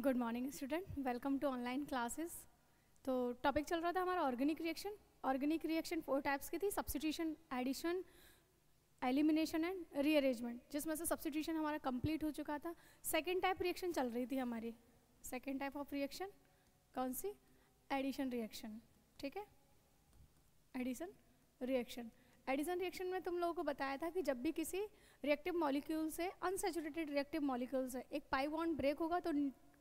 Good morning student, welcome to online classes. तो topic चल रहा था हमारा organic reaction. Organic reaction 4 types की थी, substitution, addition, elimination and rearrangement, जिसमें से सब्स्टिट्यूशन हमारा कंप्लीट हो चुका था। सेकेंड टाइप रिएक्शन चल रही थी हमारी। सेकेंड टाइप ऑफ रिएक्शन कौन सी? Addition reaction. ठीक है, एडिशन रिएक्शन। एडिशन रिएक्शन में तुम लोगों को बताया था कि जब भी किसी रिएक्टिव मॉलिक्यूल से अनसैचुरेटेड रिएक्टिव मॉलिक्यूल से एक पाई बॉन्ड ब्रेक होगा तो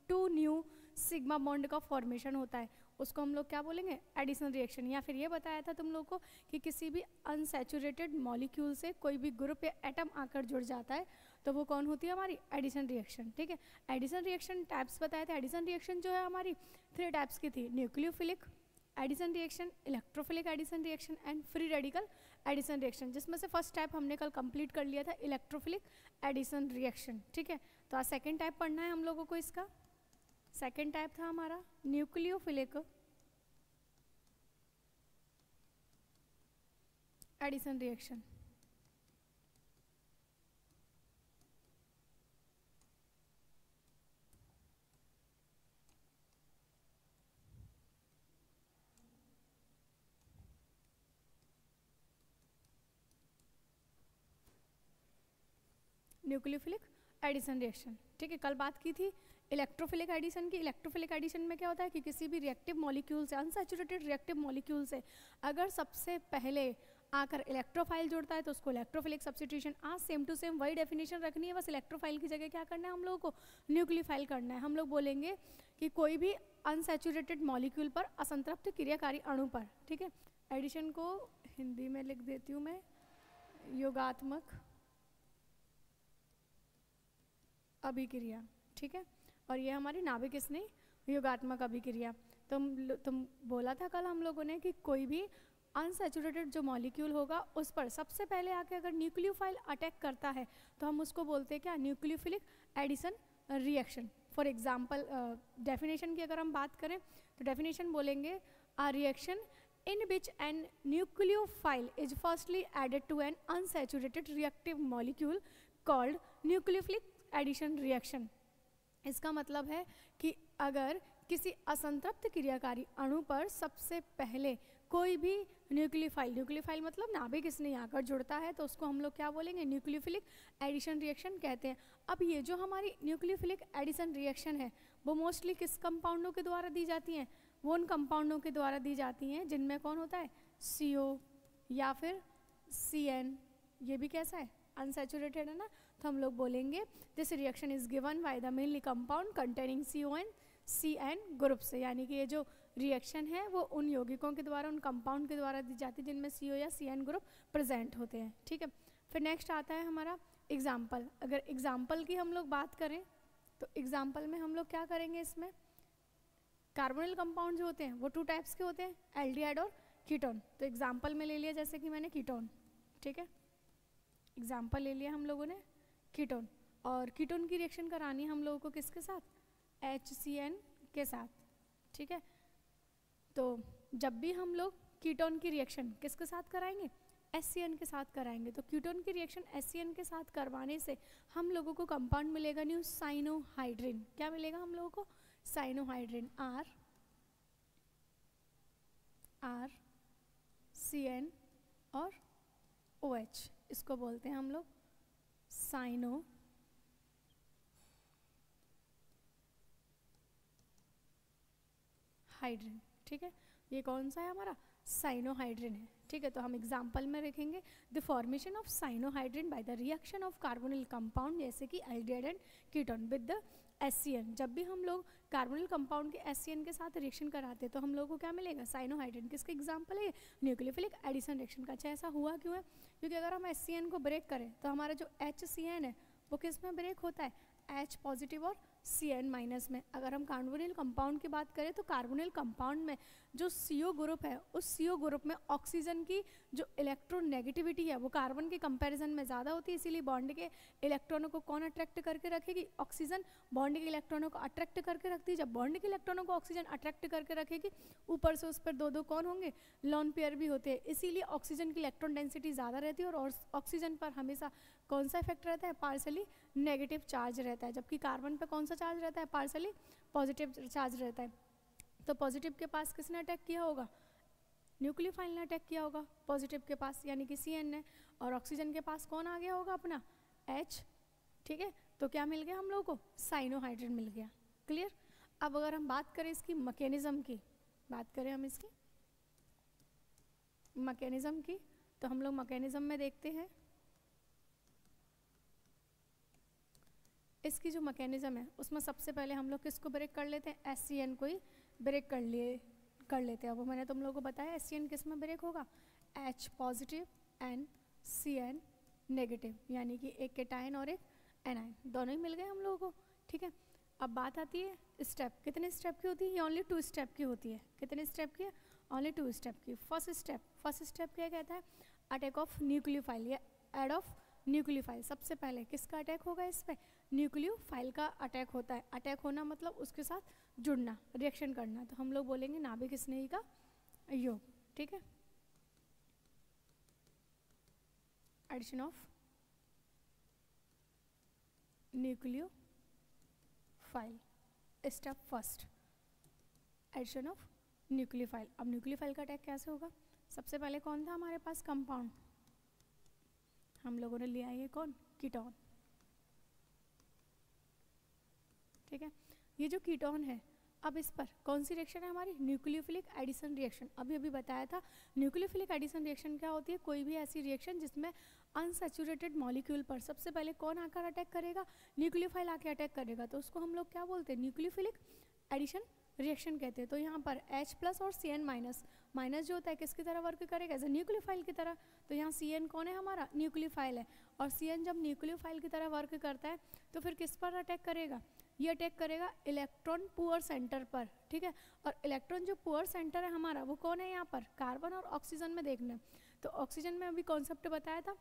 2 न्यू सिग्मा बॉन्ड का फॉर्मेशन होता है, उसको हम लोग क्या बोलेंगे? Addition reaction. या फिर ये बताया था तुम लोग को कि किसी भी अनसैचुरेटेड मॉलिक्यूल से कोई भी ग्रुप या एटम आकर जुड़ जाता है तो वो कौन होती है? हमारी एडिशन रिएक्शन। ठीक है, एडिशन रिएक्शन टाइप्स बताए थे। एडिशन रिएक्शन जो है हमारी 3 टाइप्स की थी, nucleophilic addition reaction, electrophilic addition reaction and free radical addition reaction, जिसमें से फर्स्ट टाइप हमने कल कंप्लीट कर लिया था, इलेक्ट्रोफिलिक एडिशन रिएक्शन। ठीक है, तो आज सेकेंड टाइप पढ़ना है हम लोगों को। इसका सेकेंड टाइप था हमारा nucleophilic addition reaction. Nucleophilic addition reaction. ठीक है, कल बात की थी इलेक्ट्रोफिलिक एडिशन की। इलेक्ट्रोफिलिक एडिशन में क्या होता है कि किसी भी रिएक्टिव मॉलिक्यूल से, अनसैचुरेटेड रिएक्टिव मॉलिक्यूल से अगर सबसे पहले आकर इलेक्ट्रोफाइल जुड़ता है तो उसको इलेक्ट्रोफिलिक सब्स्टिट्यूशन। आज सेम टू सेम वही डेफिनेशन रखनी है, बस इलेक्ट्रोफाइल की जगह क्या करना है हम लोगों को? न्यूक्लियोफाइल करना है। हम लोग बोलेंगे कि कोई भी अनसैचुरेटेड मॉलिक्यूल पर असंतृप्त क्रियाकारी अणु पर। ठीक है, एडिशन को हिंदी में लिख देती हूँ मैं, योगात्मक अभिक्रिया। ठीक है, और ये हमारी नाभिक स्नेही योगात्मक अभिक्रिया। तुम बोला था कल हम लोगों ने कि कोई भी अनसैचुरेटेड जो मॉलिक्यूल होगा उस पर सबसे पहले आके अगर न्यूक्लियोफाइल अटैक करता है तो हम उसको बोलते हैं क्या? Nucleophilic addition reaction. For example definition की अगर हम बात करें तो डेफिनेशन बोलेंगे a reaction in which an nucleophile is firstly added to an unsaturated reactive molecule called nucleophilic addition reaction। इसका मतलब है कि अगर किसी असंतृप्त क्रियाकारी अणु पर सबसे पहले कोई भी न्यूक्लियोफाइल मतलब नाभिक स्नेही आकर जुड़ता है तो उसको हम लोग क्या बोलेंगे? न्यूक्लियोफिलिक एडिशन रिएक्शन कहते हैं। अब ये जो हमारी न्यूक्लियोफिलिक एडिशन रिएक्शन है वो मोस्टली किस कंपाउंडों के द्वारा दी जाती हैं? वो उन कंपाउंडों के द्वारा दी जाती हैं जिनमें कौन होता है? CO या फिर CN। ये भी कैसा है? अनसैचुरेटेड है ना, तो हम लोग बोलेंगे this reaction is given by the mainly compound containing CO and CN group से। यानी कि ये जो रिएक्शन है वो उन यौगिकों के द्वारा, उन कंपाउंड के द्वारा दी जाती है जिनमें CO या CN ग्रुप प्रेजेंट होते हैं। ठीक है, फिर नेक्स्ट आता है हमारा एग्जाम्पल। अगर एग्जाम्पल की हम लोग बात करें तो एग्जाम्पल में हम लोग क्या करेंगे? इसमें कार्बोनिल कंपाउंड जो होते हैं वो 2 टाइप्स के होते हैं, एल्डिहाइड और कीटोन। तो एग्जाम्पल में ले लिया जैसे कि मैंने कीटोन। ठीक है, एग्जाम्पल ले लिया हम लोगों ने कीटोन, और कीटोन की रिएक्शन करानी हम लोगों को किसके साथ? HCN के साथ। ठीक है, तो जब भी हम लोग कीटोन की रिएक्शन किसके साथ कराएंगे? HCN के साथ कराएंगे। तो कीटोन की रिएक्शन HCN के साथ करवाने से हम लोगों को कंपाउंड मिलेगा न्यू साइनोहाइड्रिन। क्या मिलेगा हम लोगों को? साइनोहाइड्रिन। RCN और OH, इसको बोलते हैं हम लोग साइनो हाइड्रिन। ठीक है, ये कौन सा है? हमारा साइनोहाइड्रिन है। ठीक है, तो हम एग्जाम्पल में रखेंगे the formation of cyanohydrin by the reaction of carbonyl compound जैसे कि aldehyde and ketone with the HCN। जब भी हम लोग कार्बोनिल कंपाउंड के HCN के साथ रिएक्शन कराते हैं तो हम लोगों को क्या मिलेगा? साइनोहाइड्रिन। किसका एग्जाम्पल है? न्यूक्लियोफिलिक एडिशन रिएक्शन का। अच्छा, ऐसा हुआ क्यों है? क्योंकि अगर हम HCN को ब्रेक करें तो हमारा जो HCN है वो किस में ब्रेक होता है? H पॉजिटिव और CN माइनस में। अगर हम कार्बोनिल कंपाउंड की बात करें तो कार्बोनिल कंपाउंड में जो CO ग्रुप है उस CO ग्रुप में ऑक्सीजन की जो इलेक्ट्रोनेगेटिविटी है वो कार्बन के कंपैरिजन में ज़्यादा होती है, इसीलिए बॉन्ड के इलेक्ट्रॉनों को कौन अट्रैक्ट करके रखेगी? ऑक्सीजन बॉन्ड के इलेक्ट्रॉनों को अट्रैक्ट करके रखती है। जब बॉन्ड के इलेक्ट्रॉनों को ऑक्सीजन अट्रैक्ट करके रखेगी, ऊपर से उस पर 2 कौन होंगे? लोन पेयर भी होते हैं, इसीलिए ऑक्सीजन की इलेक्ट्रॉन डेंसिटी ज़्यादा रहती है और ऑक्सीजन पर हमेशा कौन सा इफेक्ट रहता है, पार्सली नेगेटिव चार्ज रहता है, जबकि कार्बन पे कौन सा चार्ज रहता है, पार्सली पॉजिटिव चार्ज रहता है। तो पॉजिटिव के पास किसने अटैक किया होगा, न्यूक्लियोफाइल ने अटैक किया होगा पॉजिटिव के पास, यानी कि CN ने, और ऑक्सीजन के पास कौन आ गया होगा अपना H, ठीक है। तो क्या मिल गया हम लोगों को, साइनोहाइड्रेट मिल गया। क्लियर। अब अगर हम बात करें इसकी मैकेनिज्म की, बात करें हम इसकी मैकेनिज्म की, तो हम लोग मैकेनिज्म में देखते हैं इसकी जो मैकेनिज्म है उसमें सबसे पहले हम लोग किसको ब्रेक कर लेते हैं, SCN को ही ब्रेक कर लेते हैं। अब मैंने तुम लोगों को बताया SCN किस में ब्रेक होगा, H positive and CN negative, यानी कि एक केटायन और एक एनायन, दोनों ही मिल गए हम लोगों को, ठीक है। अब बात आती है स्टेप, कितने स्टेप की होती है, ये ओनली 2 स्टेप की होती है। कितने स्टेप की है, ओनली 2 स्टेप की। फर्स्ट स्टेप क्या कहता है, अटैक ऑफ न्यूक्लियोफाइल या एड ऑफ न्यूक्लियोफाइल। सबसे पहले किसका अटैक होगा, इस पर न्यूक्लियोफाइल का अटैक होता है। अटैक होना मतलब उसके साथ जुड़ना, रिएक्शन करना, तो हम लोग बोलेंगे नाभिक स्नेही का योग, ठीक है। Addition of nucleophile, step first, addition of nucleophile. अब न्यूक्लियोफाइल का अटैक कैसे होगा, सबसे पहले कौन था हमारे पास कंपाउंड, हम लोगों ने लिया ये कौन, कीटोन, ठीक है। ये जो कीटोन है, अब इस पर कौन सी रिएक्शन है हमारी, न्यूक्लियोफिलिक एडिशन रिएक्शन। अभी बताया था न्यूक्लियोफिलिक एडिशन रिएक्शन क्या होती है, कोई भी ऐसी रिएक्शन जिसमें अनसैचुरेटेड मॉलिक्यूल पर सबसे पहले कौन आकर अटैक करेगा, न्यूक्लियोफाइल आके अटैक करेगा, तो उसको हम लोग क्या बोलते हैं, न्यूक्लियोफिलिक एडिशन रिएक्शन कहते हैं। तो यहाँ पर H प्लस और CN माइनस, माइनस जो होता है किसकी तरह वर्क करेगा, एज ए न्यूक्लियोफाइल की तरह। तो यहाँ CN कौन है हमारा, न्यूक्लियोफाइल है, और CN जब न्यूक्लियोफाइल की तरह वर्क करता है तो फिर किस पर अटैक करेगा, ये अटैक करेगा इलेक्ट्रॉन पुअर सेंटर पर, ठीक है। और इलेक्ट्रॉन जो पुअर सेंटर है हमारा वो कौन है यहाँ पर, कार्बन और ऑक्सीजन में देखना। तो ऑक्सीजन में अभी कॉन्सेप्ट बताया था,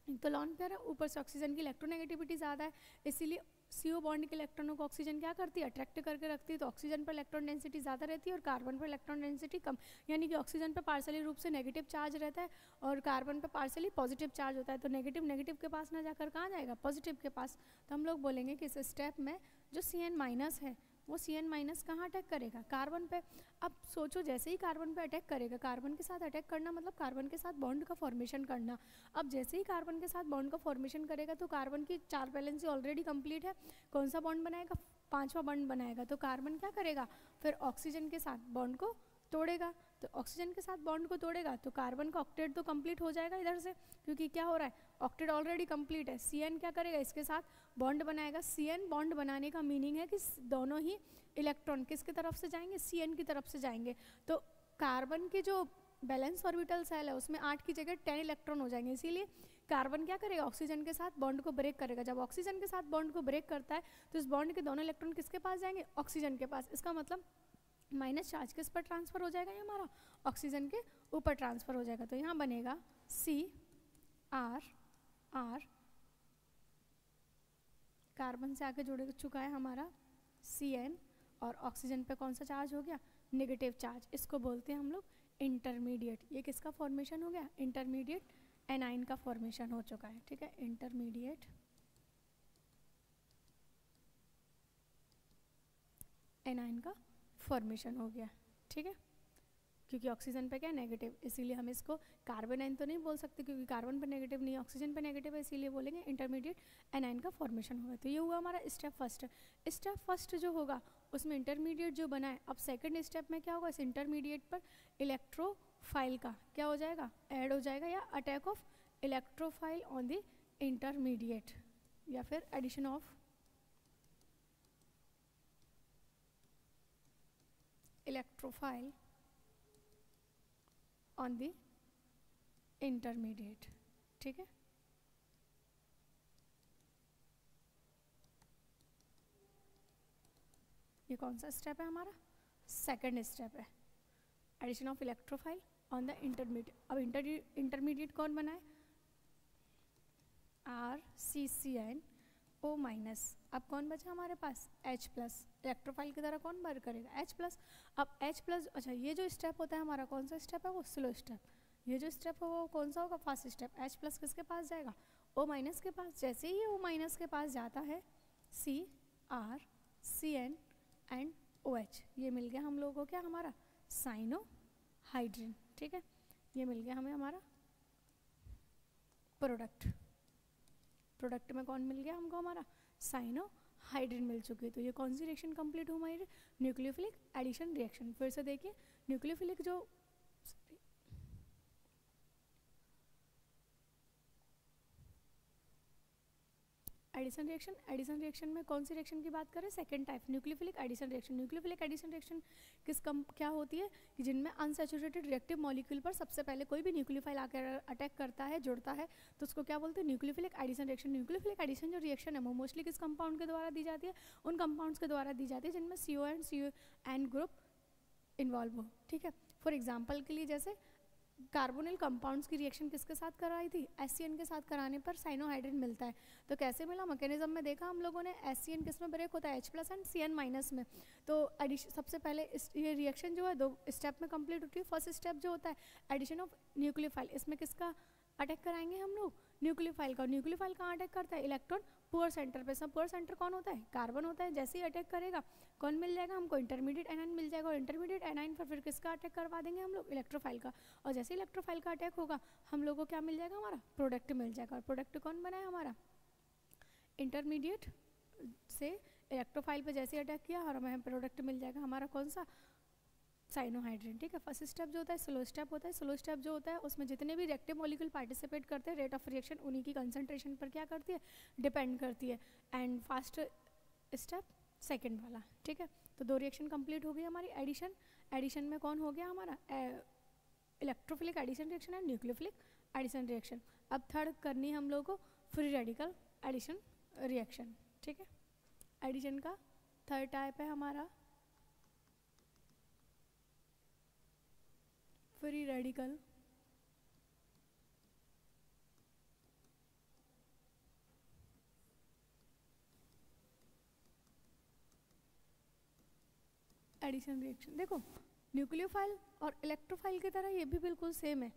तो लॉन पेयर है, ऊपर से ऑक्सीजन की इलेक्ट्रोनेगेटिविटी ज़्यादा है, इसीलिए CO बॉन्ड के इलेक्ट्रॉनों को ऑक्सीजन क्या करती है, अट्रैक्ट करके रखती है। तो ऑक्सीजन पर इलेक्ट्रॉन डेंसिटी ज़्यादा रहती है और कार्बन पर इलेक्ट्रॉन डेंसिटी कम, यानी कि ऑक्सीजन पर पार्सली रूप से नेगेटिव चार्ज रहता है और कार्बन पर पार्सली पॉजिटिव चार्ज होता है। तो नेगेटिव के पास ना जाकर कहाँ जाएगा, पॉजिटिव के पास। तो हम लोग बोलेंगे कि इस स्टेप में जो CN माइनस है वो CN माइनस कहाँ अटैक करेगा, कार्बन पे। अब सोचो जैसे ही कार्बन पे अटैक करेगा, कार्बन के साथ अटैक करना मतलब कार्बन के साथ बॉन्ड का फॉर्मेशन करना। अब जैसे ही कार्बन के साथ बॉन्ड का फॉर्मेशन करेगा तो कार्बन की 4 वैलेंसी ऑलरेडी कंप्लीट है, कौन सा बॉन्ड बनाएगा, 5वां बॉन्ड बनाएगा। तो कार्बन क्या करेगा, फिर ऑक्सीजन के साथ बॉन्ड को तोड़ेगा। तो ऑक्सीजन के साथ बॉन्ड को तोड़ेगा तो कार्बन का ऑक्टेट तो कंप्लीट हो जाएगा इधर से, क्योंकि क्या हो रहा है, ऑक्टेट ऑलरेडी कंप्लीट है। CN क्या करेगा, इसके साथ बॉन्ड बनाएगा। CN बॉन्ड बनाने का मीनिंग है कि दोनों ही इलेक्ट्रॉन किसकी तरफ से जाएंगे, CN की तरफ से जाएंगे। तो कार्बन के जो बैलेंस ऑर्बिटल सेल है उसमें 8 की जगह 10 इलेक्ट्रॉन हो जाएंगे, इसीलिए कार्बन क्या करेगा, ऑक्सीजन के साथ बॉन्ड को ब्रेक करेगा। जब ऑक्सीजन के साथ बॉन्ड को ब्रेक करता है तो इस बॉन्ड के दोनों इलेक्ट्रॉन किसके पास जाएंगे, ऑक्सीजन के पास। इसका मतलब माइनस चार्ज किस पर ट्रांसफर हो जाएगा, ये हमारा ऑक्सीजन के ऊपर ट्रांसफर हो जाएगा। तो यहाँ बनेगा CR, कार्बन से आके जुड़ चुका है हमारा CN, और ऑक्सीजन पे कौन सा चार्ज हो गया, नेगेटिव चार्ज। इसको बोलते हैं हम लोग इंटरमीडिएट। ये किसका फॉर्मेशन हो गया, इंटरमीडिएट एनाइन का फॉर्मेशन हो चुका है, ठीक है। इंटरमीडिएट एनाइन का फॉर्मेशन हो गया, ठीक है। क्योंकि ऑक्सीजन पे क्या नेगेटिव, इसीलिए हम इसको कार्बोनाइन तो नहीं बोल सकते क्योंकि कार्बन पे नेगेटिव नहीं है, ऑक्सीजन पे नेगेटिव है, इसीलिए बोलेंगे इंटरमीडिएट एनाइन का फॉर्मेशन होगा। तो ये हुआ हमारा स्टेप फर्स्ट। स्टेप फर्स्ट जो होगा उसमें इंटरमीडिएट जो बना है, अब सेकंड स्टेप में क्या होगा, इस इंटरमीडिएट पर इलेक्ट्रोफाइल का क्या हो जाएगा, ऐड हो जाएगा, या attack of electrophile on the intermediate, या फिर addition of electrophile on the intermediate, ठीक है। ये कौन सा स्टेप है हमारा, सेकंड स्टेप है, addition of electrophile on the intermediate. अब इंटरमीडिएट कौन बना है, RCCN O माइनस। अब कौन बचा हमारे पास, H प्लस। इलेक्ट्रोफाइल की तरह कौन वर्क करेगा, H प्लस। अब H प्लस, अच्छा ये जो स्टेप होता है हमारा कौन सा स्टेप है, वो स्लो स्टेप। ये जो स्टेप है वो कौन सा होगा, फास्ट स्टेप। H प्लस किसके पास जाएगा, O माइनस के पास, जैसे ही O माइनस के पास जाता है CrCN एंड OH, ये मिल गया हम लोगों को क्या, हमारा साइनोहाइड्रिन। ठीक है, ये मिल गया हमें हमारा प्रोडक्ट में कौन मिल गया हमको, हमारा साइनोहाइड्रिन मिल चुकी है। तो ये कौन सी रिएक्शन कंप्लीट हुई हमारी, न्यूक्लियोफिलिक एडिशन रिएक्शन। फिर से देखिए, न्यूक्लियोफिलिक जो एडिशन रिएक्शन में कौन सी रिएक्शन की बात करें, second type, nucleophilic addition reaction. Nucleophilic addition reaction क्या होती है कि जिनमें अनसैचुरेटेड रिएक्टिव मॉलिक्यूल पर सबसे पहले कोई भी न्यूक्लियोफाइल आकर अटैक करता है, जुड़ता है, तो उसको क्या बोलते हैं, nucleophilic addition reaction. Nucleophilic addition जो रिएक्शन है वो मोस्टली किस कंपाउंड के द्वारा दी जाती है, उन कंपाउंड्स के द्वारा दी जाती है जिनमें CO and CN group involve हो। ठीक है, फॉर एग्जाम्पल के लिए जैसे कार्बोनिल कंपाउंड्स की रिएक्शन किसके साथ कराई थी, HCN के साथ कराने पर साइनोहाइड्रिन मिलता है। तो कैसे मिला, मैकेनिज्म में देखा हम लोगों ने, HCN किस में ब्रेक होता है, H+ एंड CN- में। तो सबसे पहले ये रिएक्शन जो है 2 स्टेप में कंप्लीट होती है। फर्स्ट स्टेप जो होता है एडिशन ऑफ न्यूक्लियोफाइल, इसमें किसका अटैक कराएंगे हम लोग, न्यूक्लियोफाइल का। न्यूक्लियोफाइल कहाँ अटैक करता है, इलेक्ट्रॉन पुअर सेंटर पे। सब पुअर सेंटर कौन होता है, कार्बन होता है। जैसे ही अटैक करेगा कौन मिल जाएगा हमको, इंटरमीडिएट एनाइन मिल जाएगा। और इंटरमीडिएट एनाइन पर फिर किसका अटैक करवा देंगे हम लोग, इलेक्ट्रोफाइल का। और जैसे इलेक्ट्रोफाइल का अटैक होगा हम लोग को क्या मिल जाएगा, हमारा प्रोडक्ट मिल जाएगा। और प्रोडक्ट कौन बना है हमारा, इंटरमीडिएट से इलेक्ट्रोफाइल पे जैसे अटैक किया और हमें प्रोडक्ट मिल जाएगा हमारा कौन सा, साइनोहाइड्रिन। ठीक है, फर्स्ट स्टेप जो होता है स्लो स्टेप होता है। स्लो स्टेप जो होता है उसमें जितने भी रिएक्टिव मॉलिक्यूल पार्टिसिपेट करते हैं, रेट ऑफ रिएक्शन उन्हीं की कंसंट्रेशन पर क्या करती है, डिपेंड करती है। एंड फास्ट स्टेप सेकंड वाला। ठीक है, तो 2 रिएक्शन कंप्लीट हो गई हमारी। एडिशन में कौन हो गया हमारा, इलेक्ट्रोफिलिक एडिशन रिएक्शन है, न्यूक्लियोफिलिक एडिशन रिएक्शन। अब थर्ड करनी हम लोग को फ्री रेडिकल एडिशन रिएक्शन। ठीक है, एडिशन का थर्ड टाइप है हमारा फ्री रेडिकल एडिशन रिएक्शन। देखो न्यूक्लियोफाइल और इलेक्ट्रोफाइल की तरह ये भी बिल्कुल सेम है।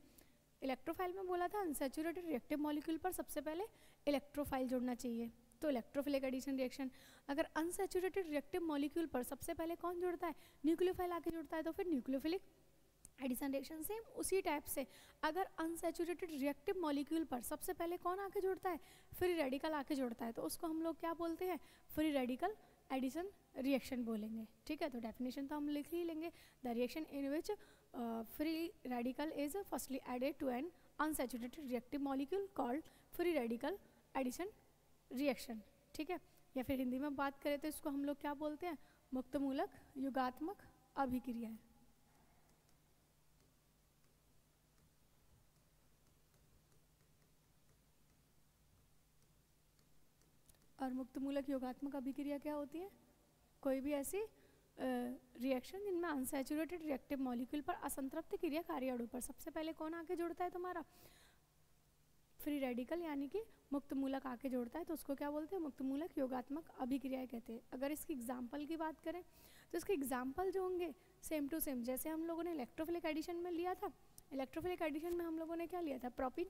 इलेक्ट्रोफाइल में बोला था अनसैचुरेटेड रिएक्टिव मॉलिक्यूल पर सबसे पहले इलेक्ट्रोफाइल जुड़ना चाहिए, तो इलेक्ट्रोफिलिक एडिशन रिएक्शन। अगर अनसैचुरेटेड रिएक्टिव मॉलिक्यूल पर सबसे पहले कौन जुड़ता है, न्यूक्लियोफाइल आके जुड़ता है, तो फिर न्यूक्लियोफिलिक एडिशन रिएक्शन। सेम उसी टाइप से अगर अनसैचुरेटेड रिएक्टिव मॉलिक्यूल पर सबसे पहले कौन आके जुड़ता है, फ्री रेडिकल आके जुड़ता है, तो उसको हम लोग क्या बोलते हैं, फ्री रेडिकल एडिशन रिएक्शन बोलेंगे। ठीक है, तो डेफिनेशन तो हम लिख ही लेंगे, the reaction in which free radical is firstly added to an unsaturated reactive molecule called free radical addition reaction. ठीक है, या फिर हिंदी में बात करें तो इसको हम लोग क्या बोलते हैं, मुक्तमूलक युगात्मक अभिक्रिया। और मुक्तमूलक योगात्मक अभिक्रिया क्या होती है, कोई भी ऐसी रिएक्शन जिनमें अनसैचुरेटेड रिएक्टिव मॉलिक्यूल पर असंतृप्त क्रियाकारी अणु पर सबसे पहले कौन आके जुड़ता है, तुम्हारा फ्री रेडिकल यानी कि मुक्तमूलक आके जोड़ता है, तो उसको क्या बोलते हैं, मुक्तमूलक योगात्मक अभिक्रिया कहते हैं। अगर इसकी एग्जाम्पल की बात करें तो इसके एग्जाम्पल जो होंगे सेम टू सेम जैसे हम लोगों ने इलेक्ट्रोफिलिक एडिशन में लिया था। इलेक्ट्रोफिलिक एडिशन में हम लोगों ने क्या लिया था, propyne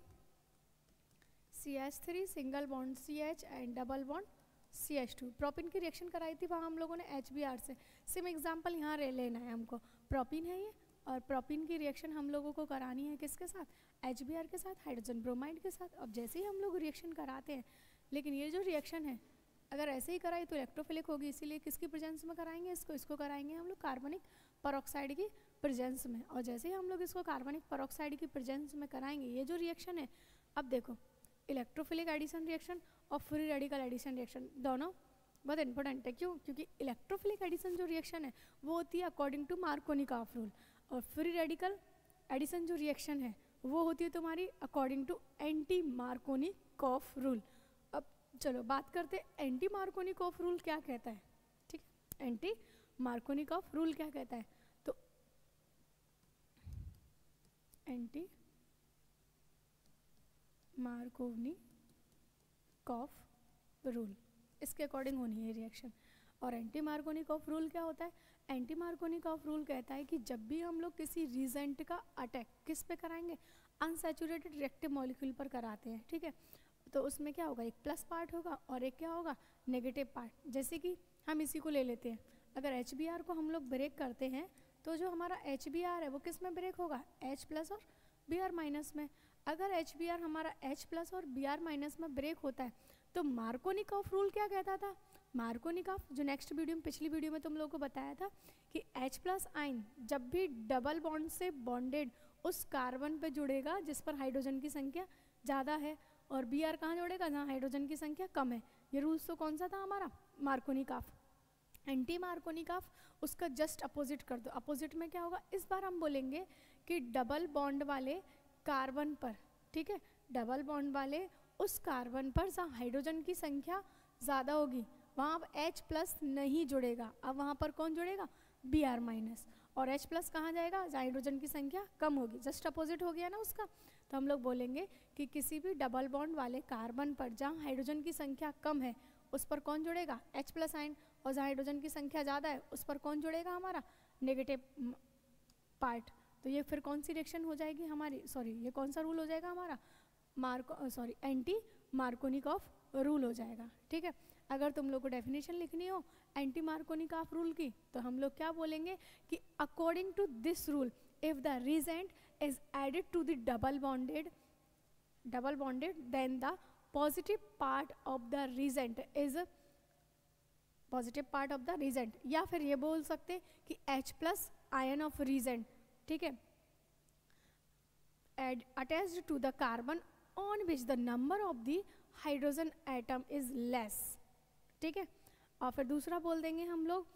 CH3 single bond CH and double bond CH2। Propyne की रिएक्शन कराई थी वहाँ हम लोगों ने HBr से। सेम एग्जाम्पल यहाँ लेना है हमको, प्रोपिन है ये, और प्रोपिन की रिएक्शन हम लोगों को करानी है किसके साथ, HBr के साथ, हाइड्रोजन ब्रोमाइड के साथ। अब जैसे ही हम लोग रिएक्शन कराते हैं, लेकिन ये जो रिएक्शन है अगर ऐसे ही कराई तो इलेक्ट्रोफिलिक होगी, इसीलिए किसकी प्रेजेंस में कराएंगे इसको कराएंगे हम लोग कार्बनिक परऑक्साइड की प्रेजेंस में। और जैसे ही हम लोग इसको कार्बनिक परऑक्साइड की प्रेजेंस में कराएंगे ये जो रिएक्शन है, अब देखो इलेक्ट्रोफिलिक एडिशन रिएक्शन और फ्री रेडिकल एडिशन रिएक्शन दोनों बहुत इंपॉर्टेंट है। क्यों, क्योंकि इलेक्ट्रोफिलिक एडिशन जो रिएक्शन है वो होती है अकॉर्डिंग टू मार्कोनी-कॉफ रूल, और फ्री रेडिकल एडिशन जो रिएक्शन है वो होती है तुम्हारी अकॉर्डिंग टू एंटी मार्कोनी-कॉफ रूल। अब चलो बात करते हैं एंटी मार्कोनी-कॉफ रूल क्या कहता है। ठीक है, एंटी मार्कोनी-कॉफ रूल क्या कहता है, तो एंटी मार्कोनी-कॉफ रूल इसके अकॉर्डिंग होनी है रिएक्शन। और एंटी मार्कोनी-कॉफ रूल क्या होता है, एंटी मार्कोनी-कॉफ रूल कहता है कि जब भी हम लोग किसी रीजेंट का अटैक किस पे कराएंगे, अनसैचुरेटेड रिएक्टिव मॉलिक्यूल पर कराते हैं। ठीक है, तो उसमें क्या होगा, एक प्लस पार्ट होगा और एक क्या होगा, नेगेटिव पार्ट। जैसे कि हम इसी को ले लेते हैं, अगर HBr को हम लोग ब्रेक करते हैं तो जो हमारा HBr है वो किस में ब्रेक होगा, H प्लस और Br माइनस में। अगर HBr हमारा H प्लस और Br माइनस में ब्रेक होता है तो मार्कोनिकॉफ रूल क्या कहता था, मार्कोनिकॉफ जो नेक्स्ट वीडियो में, पिछली वीडियो में तुम लोगों को बताया था कि H प्लस आयन जब भी डबल बॉन्ड से बॉन्डेड उस कार्बन पे जुड़ेगा जिस पर हाइड्रोजन की संख्या ज़्यादा है, और Br कहाँ जोड़ेगा, जहाँ हाइड्रोजन की संख्या कम है। ये रूल्स तो कौन सा था हमारा, मार्कोनिकॉफ। एंटी मार्कोनिकॉफ उसका जस्ट अपोजिट कर दो, अपोजिट में क्या होगा, इस बार हम बोलेंगे कि डबल बॉन्ड वाले कार्बन पर, ठीक है, डबल बॉन्ड वाले उस कार्बन पर जहाँ हाइड्रोजन की संख्या ज़्यादा होगी वहाँ अब H प्लस नहीं जुड़ेगा, अब वहाँ पर कौन जुड़ेगा, Br माइनस। और H प्लस कहाँ जाएगा, जहाँ हाइड्रोजन की संख्या कम होगी, जस्ट अपोजिट हो गया ना उसका। तो हम लोग बोलेंगे कि किसी भी डबल बॉन्ड वाले कार्बन पर जहाँ हाइड्रोजन की संख्या कम है उस पर कौन जुड़ेगा, H प्लस आयन, और जहाँ हाइड्रोजन की संख्या ज़्यादा है उस पर कौन जुड़ेगा, हमारा नेगेटिव पार्ट। तो ये फिर कौन सी रिएक्शन हो जाएगी हमारी, सॉरी ये कौन सा रूल हो जाएगा हमारा, एंटी मार्कोनिकॉफ रूल हो जाएगा। ठीक है, अगर तुम लोग को डेफिनेशन लिखनी हो एंटी मार्कोनिकॉफ रूल की तो हम लोग क्या बोलेंगे कि according to this rule if the reagent is added to the double bonded then the positive part of the reagent is positive part of the reagent, या फिर ये बोल सकते कि H plus ion of reagent, ठीक है, attached to the carbon on which the number of the hydrogen atom is less, ठीक है। और फिर दूसरा बोल देंगे हम लोग,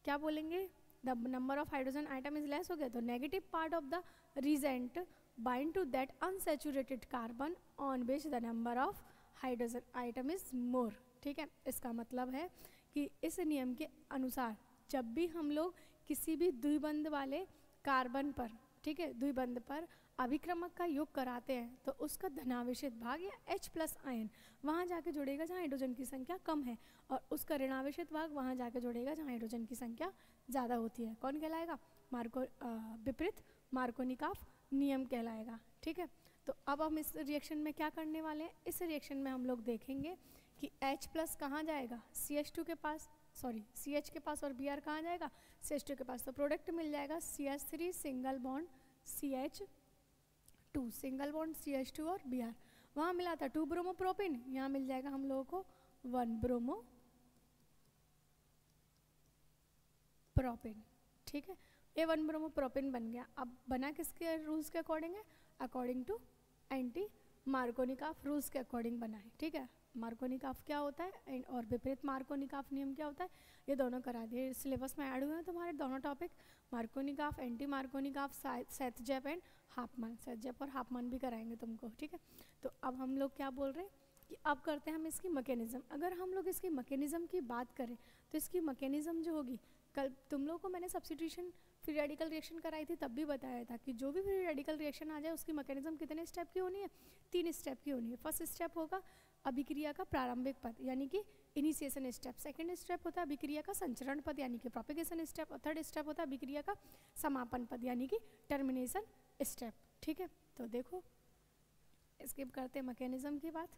क्या बोलेंगे, the number of hydrogen atom is less हो गया तो negative part of the reagent bind to that unsaturated carbon on which the number of hydrogen atom is more, ठीक है। इसका मतलब है कि इस नियम के अनुसार जब भी हम लोग किसी भी द्विबंध वाले कार्बन पर, ठीक है, द्विबंध पर अभिक्रमक का योग कराते हैं तो उसका धनावेशित भाग या H प्लस आयन वहाँ जाके जुड़ेगा जहाँ हाइड्रोजन की संख्या कम है, और उसका ऋणावेशित भाग वहाँ जाके जुड़ेगा जहाँ हाइड्रोजन की संख्या ज़्यादा होती है। कौन कहलाएगा, विपरीत मार्कोनिकॉफ नियम कहलाएगा, ठीक है। तो अब हम इस रिएक्शन में क्या करने वाले हैं, इस रिएक्शन में हम लोग देखेंगे कि H प्लस कहाँ जाएगा, CH2 के पास, सॉरी CH के पास, और Br कहाँ जाएगा, CH2 के पास। तो प्रोडक्ट मिल जाएगा CH3 single bond CH2 single bond CH2 और Br, वहाँ मिला था 2 ब्रोमो प्रोपिन, यहाँ मिल जाएगा हम लोगों को 1 ब्रोमो प्रोपिन, ठीक है। ये 1 ब्रोमो प्रोपिन बन गया। अब बना किसके रूल्स के अकॉर्डिंग है, according to anti Markovnikov rules के अकॉर्डिंग बना है, ठीक है। मार्कोनिकॉफ क्या होता है और विपरीत मार्कोनिकॉफ नियम क्या होता है, ये दोनों करा दिए, सिलेबस में ऐड हुए हैं तुम्हारे दोनों topic, Markovnikov, anti Markovnikov, Saytzeff and Hofmann, Saytzeff और हाफमैन भी कराएंगे तुमको, ठीक है। तो अब हम लोग क्या बोल रहे हैं कि अब करते हैं हम इसकी मैकेनिज्म। अगर हम लोग इसकी मैकेनिज्म की बात करें तो इसकी मैकेनिज्म जो होगी, कल तुम लोगों को मैंने सब्स्टिट्यूशन फ्री रेडिकल रिएक्शन कराई थी तब भी बताया था कि जो भी फ्री रेडिकल रिएक्शन आ जाए उसकी मैकेनिज्म कितने स्टेप की होनी है, 3 स्टेप की होनी है। फर्स्ट स्टेप होगा अभिक्रिया का प्रारंभिक पद यानी कि इनिशिएशन स्टेप, सेकंड स्टेप होता है अभिक्रिया का संचरण पद यानी कि प्रोपेगेशन स्टेप, और थर्ड स्टेप होता है अभिक्रिया का समापन पद यानी कि टर्मिनेशन स्टेप, ठीक है। तो देखो स्किप करते हैं मैकेनिज्म की बात।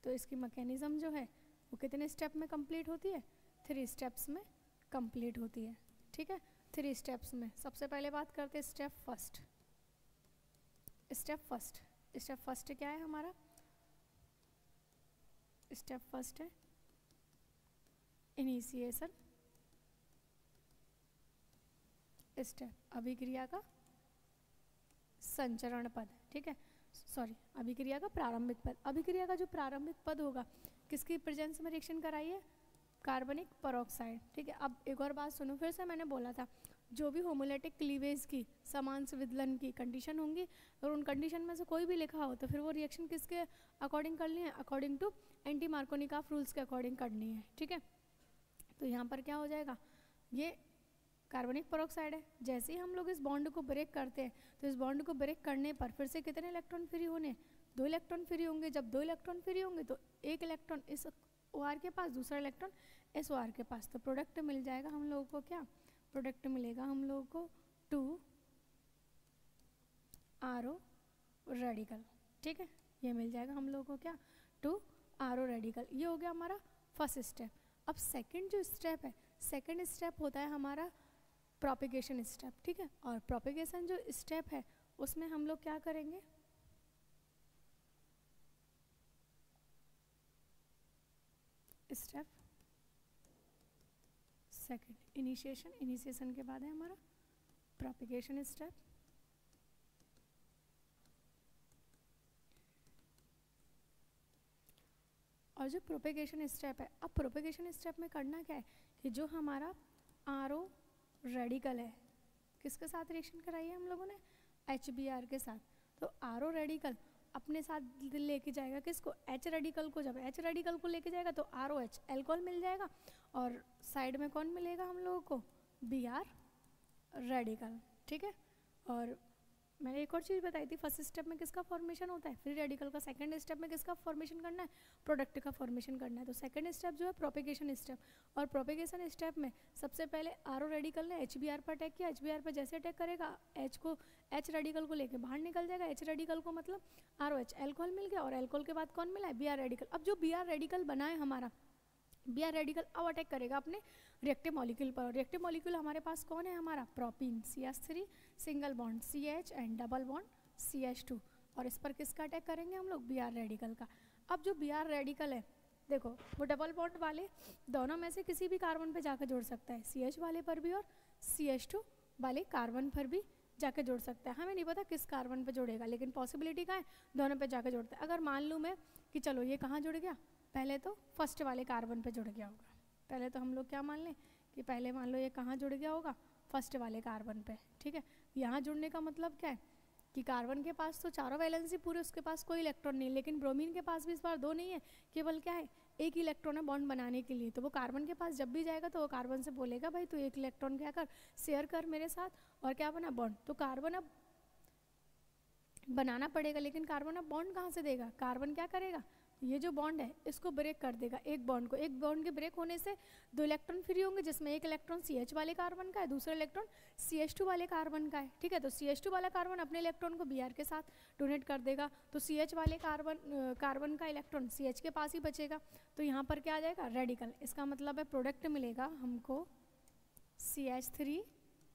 तो इसकी मैकेनिज्म जो है वो कितने स्टेप में कंप्लीट होती है, 3 स्टेप्स में कंप्लीट होती है, ठीक है। 3 स्टेप्स में सबसे पहले बात करते हैं स्टेप फर्स्ट। स्टेप फर्स्ट क्या है हमारा, स्टेप फर्स्ट है इनिशिएशन स्टेप, अभिक्रिया का संचरण पद, ठीक है, सॉरी अभिक्रिया का प्रारंभिक पद। अभिक्रिया का जो प्रारंभिक पद होगा किसकी प्रेजेंस में रिएक्शन कराइए, कार्बनिक परऑक्साइड, ठीक है। अब एक और बात सुनो, फिर से मैंने बोला था जो भी होमोलेटिक क्लीवेज की समान विदलन की कंडीशन होंगी, अगर उन कंडीशन में से कोई भी लिखा हो तो फिर वो रिएक्शन किसके अकॉर्डिंग करनी है, according to anti Markovnikov rules के अकॉर्डिंग करनी है, ठीक है। तो यहाँ पर क्या हो जाएगा, ये कार्बनिक परऑक्साइड है, जैसे ही हम लोग इस बॉन्ड को ब्रेक करते हैं तो इस बॉन्ड को ब्रेक करने पर फिर से कितने इलेक्ट्रॉन फ्री होने, 2 इलेक्ट्रॉन फ्री होंगे। जब 2 इलेक्ट्रॉन फ्री होंगे तो एक इलेक्ट्रॉन इस OR के पास, दूसरा इलेक्ट्रॉन इस OR के पास, तो प्रोडक्ट मिल जाएगा हम लोगों को, क्या प्रोडक्ट मिलेगा हम लोगों को 2 RO रेडिकल, ठीक है। ये मिल जाएगा हम लोग को क्या, 2 RO रेडिकल। ये हो गया हमारा फर्स्ट स्टेप। अब सेकंड जो स्टेप है, सेकंड स्टेप होता है हमारा प्रोपिगेशन स्टेप, ठीक है। और प्रोपिगेशन जो स्टेप है उसमें हम लोग क्या करेंगे, स्टेप सेकंड इनिशिएशन, इनिशिएशन के बाद है हमारा प्रोपिगेशन स्टेप। और जो प्रोपेगेशन स्टेप है, अब प्रोपेगेशन स्टेप में करना क्या है कि जो हमारा RO रेडिकल है, किसके साथ रिएक्शन कराई है हम लोगों ने, HBr के साथ। तो RO रेडिकल अपने साथ लेके जाएगा किसको, H रेडिकल को। जब H रेडिकल को लेके जाएगा तो ROH एल्कोहल मिल जाएगा, और साइड में कौन मिलेगा हम लोगों को, Br रेडिकल, ठीक है। और मैंने एक और चीज़ बताई थी, फर्स्ट स्टेप में किसका फॉर्मेशन होता है, फ्री रेडिकल का। सेकंड स्टेप में किसका फॉर्मेशन करना है, प्रोडक्ट का फॉर्मेशन करना है। तो सेकंड स्टेप जो है प्रोपेगेशन स्टेप, और प्रोपेगेशन स्टेप में सबसे पहले RO रेडिकल ने HBr पर अटैक किया। HBr पर जैसे अटैक करेगा H रेडिकल को लेके बाहर निकल जाएगा। H रेडिकल को मतलब ROH एल्कोहल मिल गया, और एल्कोहल के बाद कौन मिला है, Br रेडिकल। अब जो Br रेडिकल बना है हमारा, Br रेडिकल अब अटैक करेगा अपने रिएक्टिव मॉलिक्यूल पर। रिएक्टिव मॉलिक्यूल हमारे पास कौन है, हमारा propene, CH3 single bond CH and double bond CH2। और इस पर किसका अटैक करेंगे हम लोग, Br रेडिकल का। अब जो Br रेडिकल है, देखो वो डबल बॉन्ड वाले दोनों में से किसी भी कार्बन पे जाकर जोड़ सकता है, CH वाले पर भी और CH2 वाले कार्बन पर भी जाके जोड़ सकता है। हमें नहीं पता किस कार्बन पे जोड़ेगा, लेकिन पॉसिबिलिटी का है दोनों पे जाके जोड़ता है। अगर मान लूँ मैं कि चलो ये कहाँ जुड़ गया, पहले तो फर्स्ट वाले कार्बन पे जुड़ गया होगा। पहले तो हम लोग क्या मान लें कि पहले मान लो ये कहाँ जुड़ गया होगा, फर्स्ट वाले कार्बन पे, ठीक है। यहाँ जुड़ने का मतलब क्या है कि कार्बन के पास तो चारों वैलेंसी पूरे, उसके पास कोई इलेक्ट्रॉन नहीं, लेकिन ब्रोमीन के पास भी इस बार 2 नहीं है, केवल क्या है, एक इलेक्ट्रॉन है बॉन्ड बनाने के लिए। तो वो कार्बन के पास जब भी जाएगा तो वो कार्बन से बोलेगा भाई तू एक इलेक्ट्रॉन क्या कर, शेयर कर मेरे साथ, और क्या बना, बॉन्ड। तो कार्बन अब बनाना पड़ेगा, लेकिन कार्बन अब बॉन्ड कहाँ से देगा, कार्बन क्या करेगा, ये जो बॉन्ड है इसको ब्रेक कर देगा, एक बॉन्ड को। एक बॉन्ड के ब्रेक होने से 2 इलेक्ट्रॉन फ्री होंगे, जिसमें एक इलेक्ट्रॉन CH वाले कार्बन का है, दूसरा इलेक्ट्रॉन CH2 वाले कार्बन का है, ठीक है। तो CH2 वाला कार्बन अपने इलेक्ट्रॉन को Br के साथ डोनेट कर देगा, तो CH वाले कार्बन का इलेक्ट्रॉन CH के पास ही बचेगा। तो यहाँ पर क्या आ जाएगा, रेडिकल। इसका मतलब है प्रोडक्ट मिलेगा हमको CH3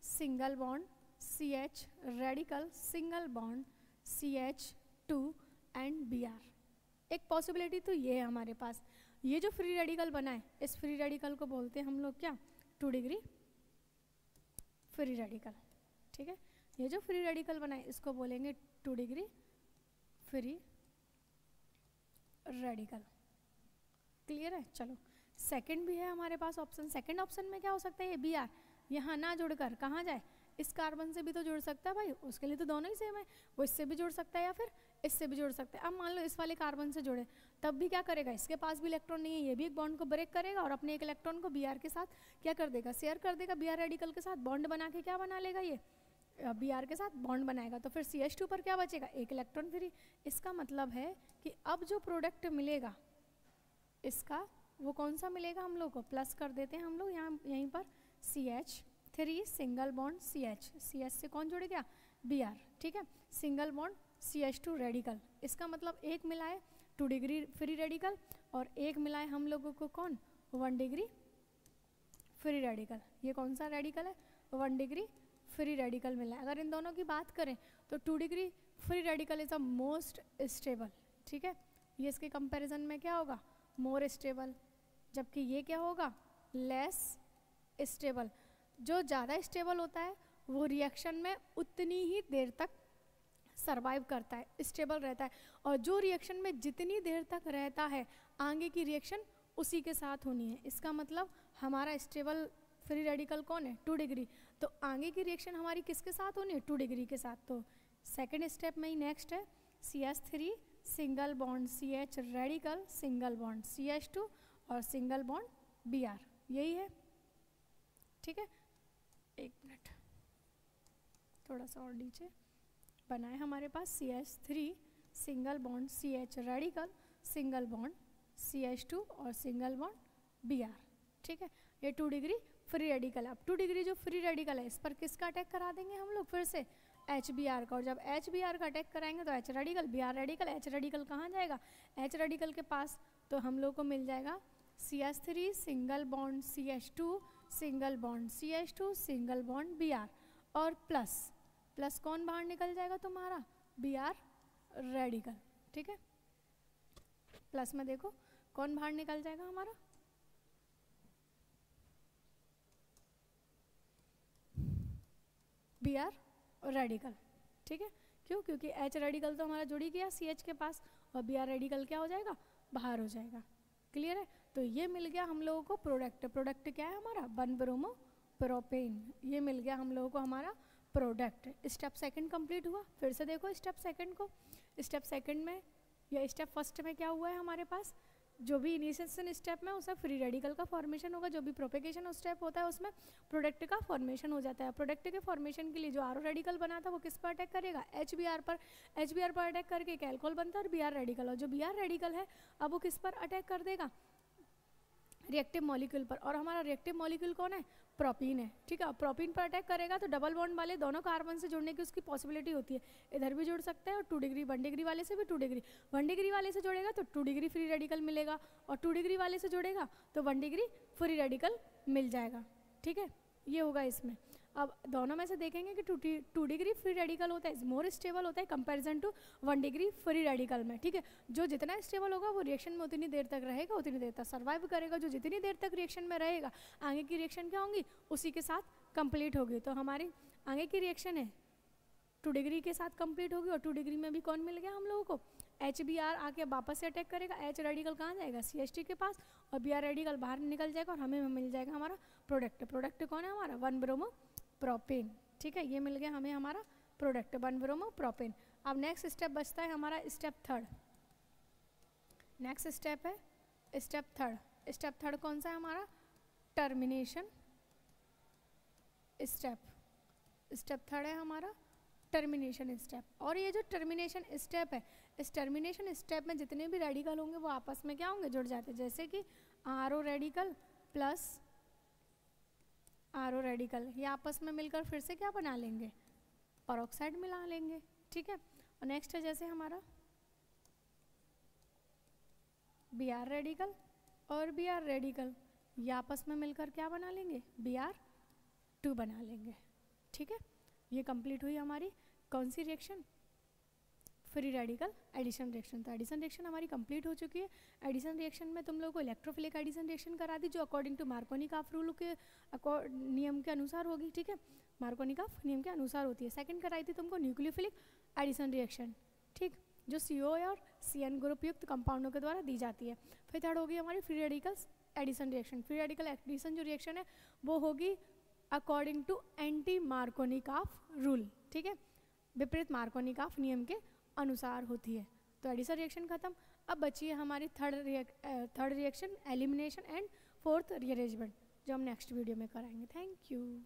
single bond CH radical single bond CH2 and Br। एक पॉसिबिलिटी तो ये है हमारे पास। ये जो फ्री रेडिकल बना है, इस फ्री रेडिकल को बोलते हैं हम लोग क्या, 2 डिग्री फ्री रेडिकल, ठीक है। ये जो फ्री रेडिकल बना है इसको बोलेंगे 2 डिग्री फ्री रेडिकल। क्लियर है। चलो सेकंड भी है हमारे पास ऑप्शन। सेकंड ऑप्शन में क्या हो सकता है, ये Br यहाँ ना जुड़कर कहाँ जाए, इस कार्बन से भी तो जुड़ सकता है भाई, उसके लिए तो दोनों ही सेम है, वो इससे भी जुड़ सकता है या फिर इससे भी जुड़ सकता है। अब मान लो इस वाले कार्बन से जुड़े, तब भी क्या करेगा, इसके पास भी इलेक्ट्रॉन नहीं है, ये भी एक बॉन्ड को ब्रेक करेगा और अपने एक इलेक्ट्रॉन को Br के साथ क्या कर देगा, शेयर कर देगा। Br रेडिकल के साथ बॉन्ड बना के क्या बना लेगा, ये Br के साथ बॉन्ड बनाएगा, तो फिर CH2 पर क्या बचेगा, एक इलेक्ट्रॉन फ्री। इसका मतलब है कि अब जो प्रोडक्ट मिलेगा इसका वो कौन सा मिलेगा, हम लोग को प्लस कर देते हैं हम लोग यहाँ, यहीं पर CH3 सिंगल बॉन्ड CH से कौन जुड़ गया, Br, ठीक है, सिंगल बॉन्ड CH2 रेडिकल। इसका मतलब एक मिला है 2 डिग्री फ्री रेडिकल, और एक मिला है हम लोगों को कौन, 1 डिग्री फ्री रेडिकल। ये कौन सा रेडिकल है, 1 डिग्री फ्री रेडिकल मिला है। अगर इन दोनों की बात करें तो 2 degree free radical is a most stable, ठीक है। ये इसके कंपैरिजन में क्या होगा, मोर स्टेबल, जबकि ये क्या होगा, लेस स्टेबल। जो ज़्यादा स्टेबल होता है वो रिएक्शन में उतनी ही देर तक सरवाइव करता है, स्टेबल रहता है, और जो रिएक्शन में जितनी देर तक रहता है आगे की रिएक्शन उसी के साथ होनी है। इसका मतलब हमारा स्टेबल फ्री रेडिकल कौन है, 2 डिग्री, तो आगे की रिएक्शन हमारी किसके साथ होनी है, 2 डिग्री के साथ। तो सेकेंड स्टेप में ही नेक्स्ट है CH3 single bond CH radical single bond CH2 और सिंगल बॉन्ड Br, यही है, ठीक है। एक मिनट, थोड़ा सा और नीचे बना है हमारे पास CH3 single bond CH radical single bond CH2 और सिंगल बॉन्ड Br, ठीक है। ये 2 डिग्री फ्री रेडिकल है। अब 2 डिग्री जो फ्री रेडिकल है इस पर किसका अटैक करा देंगे हम लोग, फिर से HBr का, और जब HBr का अटैक कराएंगे तो H radical, Br radical, H radical कहाँ जाएगा, H रेडिकल के पास, तो हम लोग को मिल जाएगा CH3 single bond CH2 single bond CH2 single bond Br, और प्लस प्लस कौन बाहर निकल जाएगा तुम्हारा, Br रेडिकल। ठीक है, प्लस में देखो कौन बाहर निकल जाएगा हमारा, Br रेडिकल। ठीक है, क्यों, क्योंकि H रेडिकल तो हमारा जुड़ ही गया CH के पास, और Br रेडिकल क्या हो जाएगा, बाहर हो जाएगा। क्लियर है, तो ये मिल गया हम लोगों को प्रोडक्ट। प्रोडक्ट क्या है हमारा, 1 ब्रोमो प्रोपेन, ये मिल गया हम लोगों को हमारा प्रोडक्ट। स्टेप सेकंड कंप्लीट हुआ। फिर से देखो स्टेप सेकंड को, स्टेप सेकंड में या स्टेप फर्स्ट में क्या हुआ है हमारे पास, जो भी इनिशिएशन स्टेप में उसमें फ्री रेडिकल का फॉर्मेशन होगा, जो भी प्रोपेगेशन स्टेप होता है उसमें प्रोडक्ट का फॉर्मेशन हो जाता है। प्रोडक्ट के फॉर्मेशन के लिए जो आर रेडिकल बना था वो किस पर अटैक करेगा, HBr पर। HBr पर अटैक करके एक अल्कोहल बनता है और Br रेडिकल, और जो Br रेडिकल है अब वो किस पर अटैक कर देगा, रिएक्टिव मॉलिक्यूल पर, और हमारा रिएक्टिव मॉलिक्यूल कौन है, प्रोपीन है। ठीक है, प्रोपीन पर अटैक करेगा तो डबल बॉन्ड वाले दोनों कार्बन से जुड़ने की उसकी पॉसिबिलिटी होती है, इधर भी जुड़ सकता है और 2 डिग्री 1 डिग्री वाले से भी 2 डिग्री, 1 डिग्री वाले से जुड़ेगा तो 2 डिग्री फ्री रेडिकल मिलेगा, और 2 डिग्री वाले से जुड़ेगा तो 1 डिग्री फ्री रेडिकल मिल जाएगा। ठीक है, ये होगा इसमें। अब दोनों में से देखेंगे कि 2 डिग्री फ्री रेडिकल होता है, मोर स्टेबल होता है comparison to 1 degree free radical में। ठीक है, जो जितना स्टेबल होगा वो रिएक्शन में उतनी देर तक रहेगा, उतनी देर तक सर्वाइव करेगा, जो जितनी देर तक रिएक्शन में रहेगा आगे की रिएक्शन क्या होंगी उसी के साथ कंप्लीट होगी। तो हमारी आगे की रिएक्शन है 2 डिग्री के साथ कंप्लीट होगी, और 2 डिग्री में भी कौन मिल गया हम लोगों को, HBr आके वापस से अटैक करेगा, H रेडिकल कहाँ जाएगा, CH3 के पास, और Br रेडिकल बाहर निकल जाएगा, और हमें मिल जाएगा हमारा प्रोडक्ट। प्रोडक्ट कौन है हमारा, 1 ब्रोमो प्रोपेन। ठीक है, ये मिल गया हमें हमारा प्रोडक्ट 1 ब्रोमो प्रोपेन। अब नेक्स्ट स्टेप बचता है हमारा स्टेप थर्ड। नेक्स्ट स्टेप है स्टेप थर्ड। स्टेप थर्ड कौन सा है हमारा, टर्मिनेशन स्टेप। स्टेप थर्ड है हमारा टर्मिनेशन स्टेप। और ये जो टर्मिनेशन स्टेप है, इस टर्मिनेशन स्टेप में जितने भी रेडिकल होंगे वो आपस में क्या होंगे, जुड़ जाते हैं। जैसे कि RO radical plus RO radical, ये आपस में मिलकर फिर से क्या बना लेंगे, पेरोक्साइड मिला लेंगे। ठीक है, और नेक्स्ट है जैसे हमारा Br रेडिकल और Br रेडिकल, ये आपस में मिलकर क्या बना लेंगे, Br2 बना लेंगे। ठीक है, ये कंप्लीट हुई हमारी कौन सी reaction, free radical addition reaction. तो एडिशन रिएक्शन हमारी कंप्लीट हो चुकी है। एडिशन रिएक्शन में तुम लोगों को इलेक्ट्रोफिलिक एडिशन रिएक्शन करा दी, जो अकॉर्डिंग टू मार्कोनी-काफ रूल के नियम के अनुसार होगी। ठीक है, मार्कोनी-काफ नियम के अनुसार होती है। सेकंड कराई थी तुमको न्यूक्लियोफिलिक एडिशन रिएक्शन, ठीक, जो CO और CN ग्रुप युक्त कंपाउंडों के द्वारा दी जाती है। फिर थर्ड होगी हमारी free radical addition reaction. Free radical addition जो रिएक्शन है वो होगी according to anti Markovnikov rule. ठीक है, विपरीत मार्कोनी-काफ नियम के अनुसार होती है। तो एडिशन रिएक्शन खत्म। अब बची है हमारी third reaction elimination and fourth rearrangement, जो हम नेक्स्ट वीडियो में कराएंगे। Thank you.